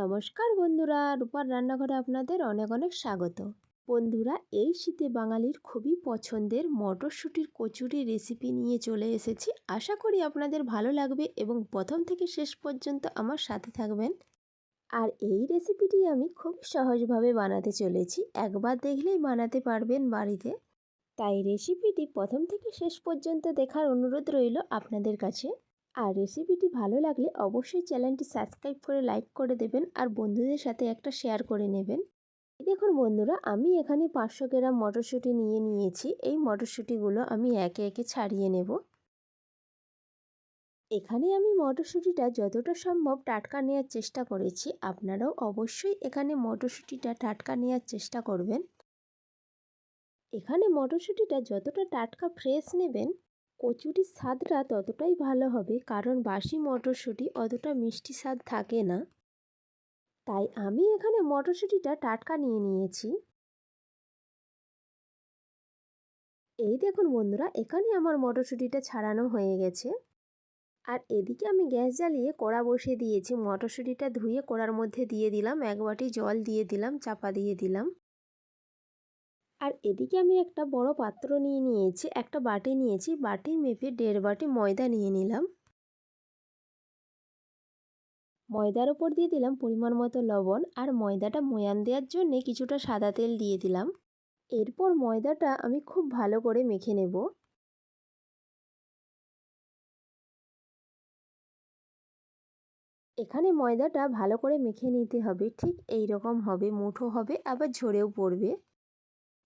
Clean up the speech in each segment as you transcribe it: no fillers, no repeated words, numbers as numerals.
নমস্কার বন্ধুরা, রূপার রান্নাঘরে আপনাদের অনেক অনেক স্বাগত। বন্ধুরা, এই শীতে বাঙালির খুবই পছন্দের মটরশুঁটির কচুরি রেসিপি নিয়ে চলে এসেছি। আশা করি আপনাদের ভালো লাগবে এবং প্রথম থেকে শেষ পর্যন্ত আমার সাথে থাকবেন। আর এই রেসিপিটি আমি খুব সহজভাবে বানাতে চলেছি, একবার দেখলেই বানাতে পারবেন বাড়িতে। তাই রেসিপিটি প্রথম থেকে শেষ পর্যন্ত দেখার অনুরোধ রইল আপনাদের কাছে। আর রেসিপিটি ভালো লাগলে অবশ্যই চ্যানেলটি সাবস্ক্রাইব করে লাইক করে দেবেন আর বন্ধুদের সাথে একটা শেয়ার করে নেবেন। দেখুন বন্ধুরা, আমি এখানে 500 গ্রাম মটরশুঁটি নিয়ে নিয়েছি। এই মটরশুঁটিগুলো আমি একে একে ছাড়িয়ে নেব। এখানে আমি মটরশুঁটিটা যতটা সম্ভব টাটকা নেওয়ার চেষ্টা করেছি, আপনারাও অবশ্যই এখানে মটরশুঁটিটা টাটকা নেওয়ার চেষ্টা করবেন। এখানে মটরশুঁটিটা যতটা টাটকা ফ্রেশ নেবেন, কচুরির স্বাদটা ততটাই ভালো হবে, কারণ বাসি মটরশুঁটি অতটা মিষ্টি স্বাদ থাকে না। তাই আমি এখানে মটরশুঁটিটা টাটকা নিয়ে নিয়েছি। এই দেখুন বন্ধুরা, এখানে আমার মটরশুঁটিটা ছাড়ানো হয়ে গেছে। আর এদিকে আমি গ্যাস জ্বালিয়ে কড়া বসিয়ে দিয়েছি। মটরশুঁটিটা ধুয়ে কড়ার মধ্যে দিয়ে দিলাম, 1 বাটি জল দিয়ে দিলাম, চাপা দিয়ে দিলাম। আর এদিকে আমি একটা বড় পাত্র নিয়ে নিয়েছি, একটা বাটি নিয়েছি, বাটি মেপে 1.5 বাটি ময়দা নিয়ে নিলাম। ময়দার ওপর দিয়ে দিলাম পরিমাণ মতো লবণ, আর ময়দাটা ময়ান দেওয়ার জন্যে কিছুটা সাদা তেল দিয়ে দিলাম। এরপর ময়দাটা আমি খুব ভালো করে মেখে নেব। এখানে ময়দাটা ভালো করে মেখে নিতে হবে, ঠিক এই রকম হবে, মুঠো হবে আবার ঝরেও পড়বে।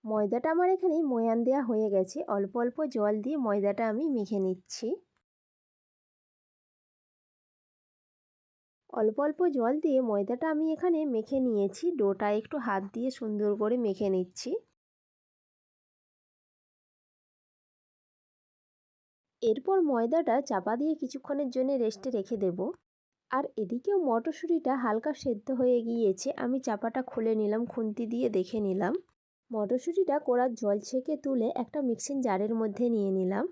ময়দাটা আমার এখানে ময়ান দেওয়া হয়ে গেছে, অল্প অল্প জল দিয়ে ময়দাটা আমি মেখে নিচ্ছি। অল্প অল্প জল দিয়ে ময়দাটা আমি এখানে মেখে নিয়েছি। ডোটা একটু হাত দিয়ে সুন্দর করে মেখে নিচ্ছি। এরপর ময়দাটা চাপা দিয়ে কিছুক্ষণের জন্য রেস্টে রেখে দেব। আর এদিকেও মটরশুঁটিটা হালকা সেদ্ধ হয়ে গিয়েছে, আমি চাপাটা খুলে নিলাম, খুন্তি দিয়ে দেখে নিলাম। মটরশুঁটিটা কড়ার জল ছেঁকে তুলে একটা মিক্সিং জারের মধ্যে নিয়ে নিলাম।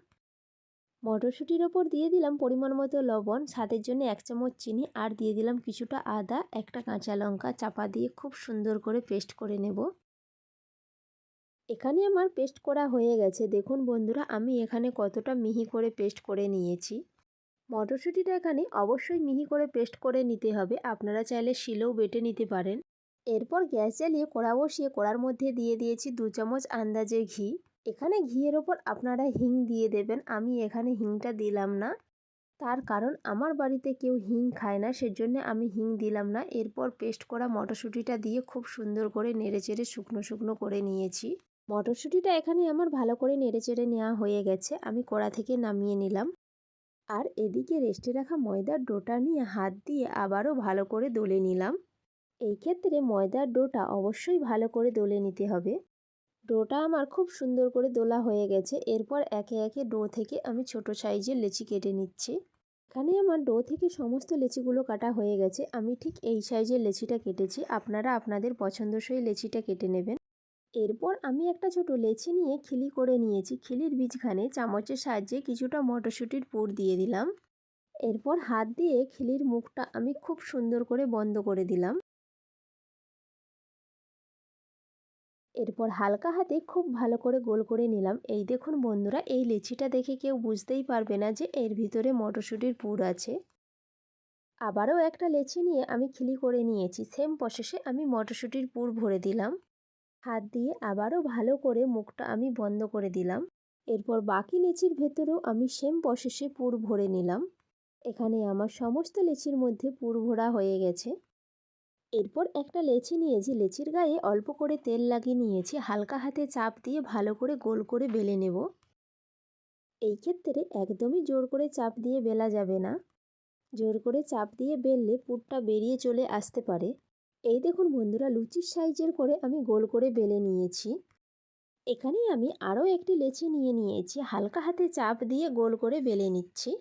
মটরশুঁটির ওপর দিয়ে দিলাম পরিমাণ মতো লবণ, স্বাদের জন্য 1 চামচ চিনি, আর দিয়ে দিলাম কিছুটা আদা, একটা কাঁচা লঙ্কা। চাপা দিয়ে খুব সুন্দর করে পেস্ট করে নেব। এখানে আমার পেস্ট করা হয়ে গেছে। দেখুন বন্ধুরা, আমি এখানে কতটা মিহি করে পেস্ট করে নিয়েছি। মটরশুঁটিটা এখানে অবশ্যই মিহি করে পেস্ট করে নিতে হবে, আপনারা চাইলে শিলেও বেটে নিতে পারেন। এরপর গ্যাস জ্বালিয়ে কড়া বসিয়ে কড়ার মধ্যে দিয়ে দিয়েছি 2 চামচ আন্দাজে ঘি। এখানে ঘিয়ের ওপর আপনারা হিং দিয়ে দেবেন, আমি এখানে হিংটা দিলাম না। তার কারণ আমার বাড়িতে কেউ হিং খায় না, সেজন্য আমি হিং দিলাম না। এরপর পেস্ট করা মটরশুঁটিটা দিয়ে খুব সুন্দর করে নেড়েচেড়ে শুকনো শুকনো করে নিয়েছি। মটরশুঁটিটা এখানে আমার ভালো করে নেড়েচেড়ে নেওয়া হয়ে গেছে, আমি কড়া থেকে নামিয়ে নিলাম। আর এদিকে রেস্টে রাখা ময়দার ডোটা নিয়ে হাত দিয়ে আবারও ভালো করে দলে নিলাম। এই ক্ষেত্রে ময়দার ডোটা অবশ্যই ভালো করে দলে নিতে হবে। ডোটা আমার খুব সুন্দর করে দোলা হয়ে গেছে। এরপর একে একে ডো থেকে আমি ছোট সাইজের লেচি কেটে নিচ্ছি। এখানে আমার ডো থেকে সমস্ত লেচিগুলো কাটা হয়ে গেছে, আমি ঠিক এই সাইজের লেচিটা কেটেছি, আপনারা আপনাদের পছন্দসই লেচিটা কেটে নেবেন। এরপর আমি একটা ছোট লেচি নিয়ে খিলি করে নিয়েছি। খিলির বীজখানে চামচের সাহায্যে কিছুটা মটরশুঁটির পুর দিয়ে দিলাম। এরপর হাত দিয়ে খিলির মুখটা আমি খুব সুন্দর করে বন্ধ করে দিলাম। এরপর হালকা হাতে খুব ভালো করে গোল করে নিলাম। এই দেখুন বন্ধুরা, এই লেচিটা দেখে কেউ বুঝতেই পারবে না যে এর ভিতরে মটরশুঁটির পুর আছে। আবারও একটা লেচি নিয়ে আমি খিলি করে নিয়েছি। সেম প্রসেসে আমি মটরশুঁটির পুর ভরে দিলাম। হাত দিয়ে আবারও ভালো করে মুখটা আমি বন্ধ করে দিলাম। এরপর বাকি লেচির ভেতরেও আমি সেম প্রসেসে পুর ভরে নিলাম। এখানে আমার সমস্ত লেচির মধ্যে পুর ভরা হয়ে গেছে। এরপর একটা লেচি নিয়েছি, লেচির গায়ে অল্প করে তেল লাগিয়ে নিয়েছি, হালকা হাতে চাপ দিয়ে ভালো করে গোল করে বেলে নেব। এই ক্ষেত্রে একদমই জোর করে চাপ দিয়ে বেলা যাবে না, জোর করে চাপ দিয়ে বেললে পুরটা বেরিয়ে চলে আসতে পারে। এই দেখুন বন্ধুরা, লুচির সাইজের করে আমি গোল করে বেলে নিয়েছি। এখানে আমি আরও একটি লেচি নিয়ে নিয়েছি, হালকা হাতে চাপ দিয়ে গোল করে বেলে নিচ্ছি।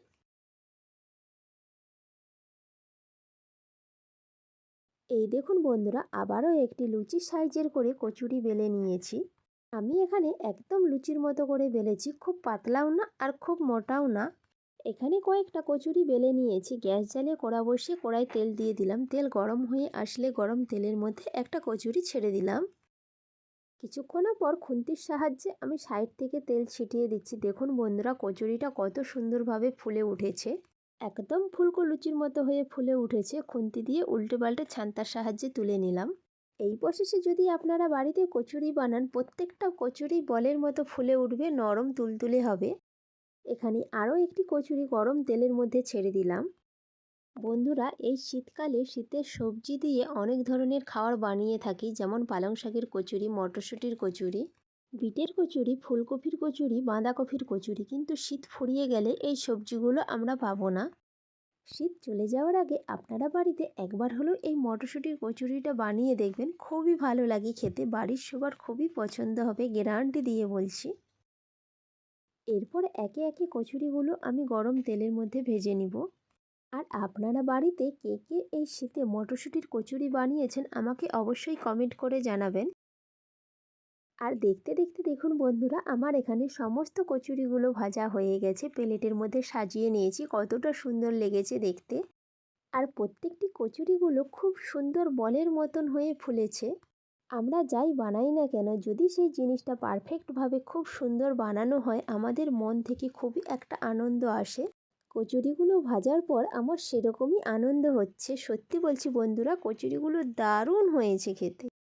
এই দেখুন বন্ধুরা, আবারও একটি লুচির সাইজের করে কচুরি বেলে নিয়েছি। আমি এখানে একদম লুচির মতো করে বেলেছি, খুব পাতলাও না আর খুব মোটাও না, এখানে কয়েকটা কচুরি বেলে নিয়েছি। গ্যাস জ্বালিয়ে কড়া বসিয়ে কড়ায় তেল দিয়ে দিলাম। তেল গরম হয়ে আসলে গরম তেলের মধ্যে একটা কচুরি ছেড়ে দিলাম। কিছুক্ষণ পর খুন্তির সাহায্যে আমি সাইড থেকে তেল ছিটিয়ে দিচ্ছি। দেখুন বন্ধুরা, কচুরিটা কত সুন্দরভাবে ফুলে উঠেছে। একদম ফুলকো লুচির মতো হয়ে ফুলে উঠেছে। খুন্তি দিয়ে উল্টে পাল্টে ছান্তার সাহায্যে তুলে নিলাম। এই প্রসেসে যদি আপনারা বাড়িতে কচুরি বানান, প্রত্যেকটা কচুরি বলের মতো ফুলে উঠবে, নরম তুলতুলে হবে। এখানে আরও একটি কচুরি গরম তেলের মধ্যে ছেড়ে দিলাম। বন্ধুরা, এই শীতকালে শীতের সবজি দিয়ে অনেক ধরনের খাবার বানিয়ে থাকি, যেমন পালং শাকের কচুরি, মটরশুঁটির কচুরি, বিটের কচুরি, ফুলকপির কচুরি, বাঁধাকপির কচুরি। কিন্তু শীত ফুরিয়ে গেলে এই সবজিগুলো আমরা পাবো না। শীত চলে যাওয়ার আগে আপনারা বাড়িতে একবার হলেও এই মটরশুঁটির কচুরিটা বানিয়ে দেখবেন। খুবই ভালো লাগে খেতে, বাড়ির সবার খুবই পছন্দ হবে, গ্যারান্টি দিয়ে বলছি। এরপর একে একে কচুরিগুলো আমি গরম তেলের মধ্যে ভেজে নিব। আর আপনারা বাড়িতে কে কে এই শীতে মটরশুঁটির কচুরি বানিয়েছেন আমাকে অবশ্যই কমেন্ট করে জানাবেন। আর দেখতে দেখতে দেখুন বন্ধুরা, আমার এখানে সমস্ত কচুরিগুলো ভাজা হয়ে গেছে। প্লেটের মধ্যে সাজিয়ে নিয়েছি। কতটা সুন্দর লেগেছে দেখতে। আর প্রত্যেকটি কচুরিগুলো খুব সুন্দর বলের মতন হয়ে ফুলেছে। আমরা যাই বানাই না কেন, যদি সেই জিনিসটা পারফেক্টভাবে খুব সুন্দর বানানো হয়, আমাদের মন থেকে খুবই একটা আনন্দ আসে। কচুরিগুলো ভাজার পর আমার সেরকমই আনন্দ হচ্ছে। সত্যি বলছি বন্ধুরা, কচুরিগুলো দারুণ হয়েছে খেতে।